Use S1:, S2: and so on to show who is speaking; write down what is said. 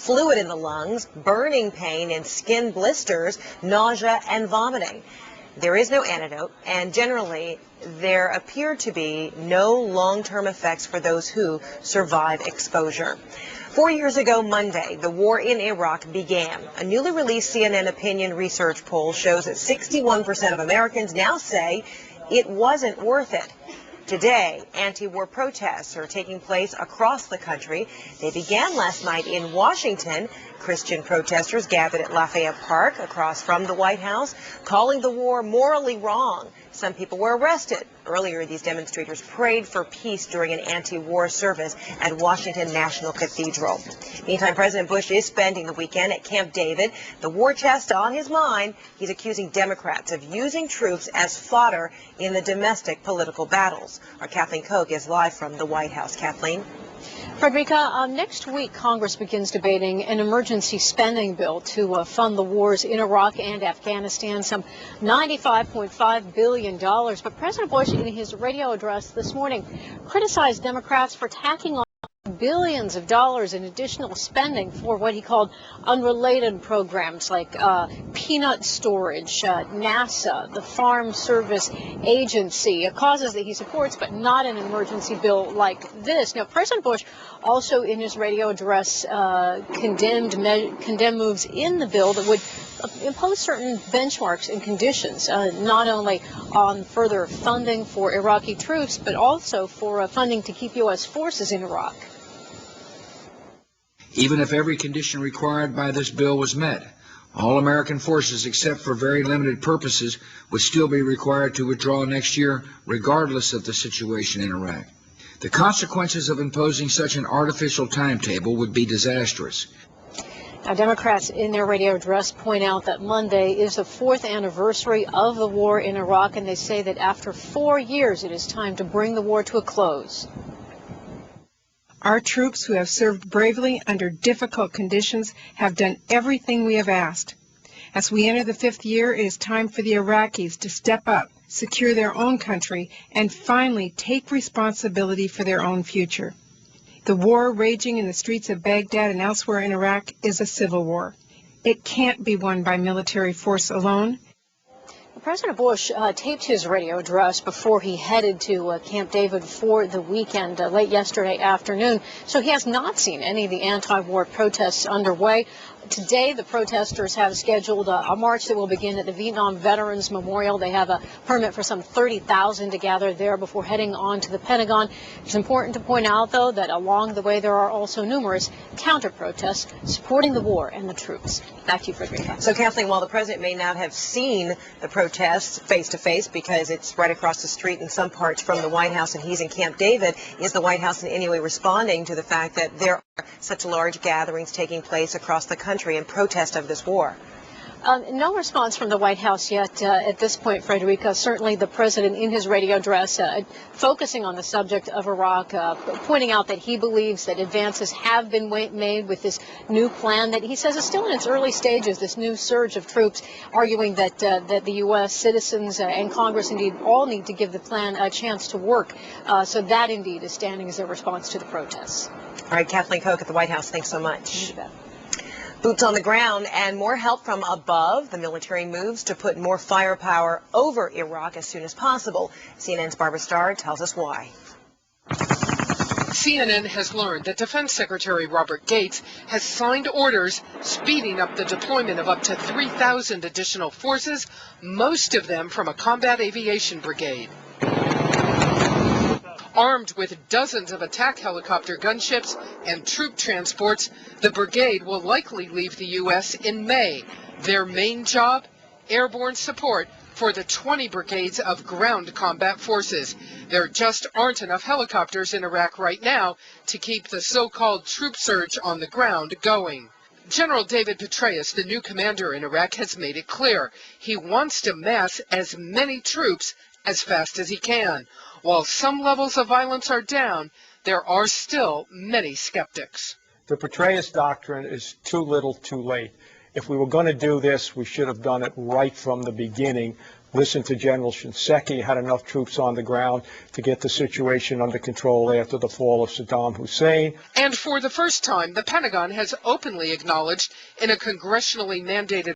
S1: fluid in the lungs, burning pain and skin blisters, nausea and vomiting. There is no antidote, and generally there appear to be no long-term effects for those who survive exposure. 4 years ago Monday, the war in Iraq began. A newly released CNN opinion research poll shows that 61% of Americans now say it wasn't worth it. Today, anti-war protests are taking place across the country. They began last night in Washington. Christian protesters gathered at Lafayette Park across from the White House, calling the war morally wrong. Some people were arrested. Earlier, these demonstrators prayed for peace during an anti-war service at Washington National Cathedral. Meantime, President Bush is spending the weekend at Camp David. The war chest on his mind. He's accusing Democrats of using troops as fodder in the domestic political battles. Our Kathleen Koch is live from the White House. Kathleen?
S2: Frederica, next week Congress begins debating an emergency spending bill to fund the wars in Iraq and Afghanistan, some $95.5 billion. But President Bush, in his radio address this morning, criticized Democrats for tacking on billions of dollars in additional spending for what he called unrelated programs like peanut storage, NASA, the Farm Service Agency, causes that he supports, but not an emergency bill like this. Now, President Bush also in his radio address condemned moves in the bill that would impose certain benchmarks and conditions, not only on further funding for Iraqi troops, but also for funding to keep U.S. forces in Iraq.
S3: Even if every condition required by this bill was met, all American forces, except for very limited purposes, would still be required to withdraw next year, regardless of the situation in Iraq. The consequences of imposing such an artificial timetable would be disastrous.
S2: Now, Democrats in their radio address point out that Monday is the 4th anniversary of the war in Iraq, and they say that after 4 years, it is time to bring the war to a close.
S4: Our troops, who have served bravely under difficult conditions, have done everything we have asked. As we enter the 5th year, it is time for the Iraqis to step up, secure their own country, and finally take responsibility for their own future. The war raging in the streets of Baghdad and elsewhere in Iraq is a civil war. It can't be won by military force alone.
S2: President Bush taped his radio address before he headed to Camp David for the weekend late yesterday afternoon, so he has not seen any of the anti-war protests underway. Today, the protesters have scheduled a march that will begin at the Vietnam Veterans Memorial. They have a permit for some 30,000 to gather there before heading on to the Pentagon. It's important to point out, though, that along the way there are also numerous counter-protests supporting the war and the troops. Back to you, Frederica.
S1: So, Kathleen, while the president may not have seen the protests face-to-face because it's right across the street in some parts from the White House and he's in Camp David, is the White House in any way responding to the fact that there are such large gatherings taking place across the country in protest of this war?
S2: No response from the White House yet at this point, Frederica. Certainly the president in his radio address focusing on the subject of Iraq, pointing out that he believes that advances have been made with this new plan that he says is still in its early stages, this new surge of troops, arguing that the U.S. citizens and Congress indeed all need to give the plan a chance to work. So that indeed is standing as a response to the protests.
S1: All right, Kathleen Koch at the White House, thanks so much.
S2: You bet.
S1: Boots on the ground and more help from above. The military moves to put more firepower over Iraq as soon as possible. CNN's Barbara Starr tells us why.
S5: CNN has learned that Defense Secretary Robert Gates has signed orders speeding up the deployment of up to 3,000 additional forces, most of them from a combat aviation brigade. Armed with dozens of attack helicopter gunships and troop transports, the brigade will likely leave the U.S. in May. Their main job? Airborne support for the 20 brigades of ground combat forces. There just aren't enough helicopters in Iraq right now to keep the so-called troop surge on the ground going. General David Petraeus, the new commander in Iraq, has made it clear he wants to mass as many troops as fast as he can. While some levels of violence are down, there are still many skeptics.
S6: The Petraeus doctrine is too little too late. If we were going to do this, we should have done it right from the beginning. listened to General Shinseki, had enough troops on the ground to get the situation under control after the fall of Saddam Hussein.
S5: And for the first time, the Pentagon has openly acknowledged in a congressionally mandated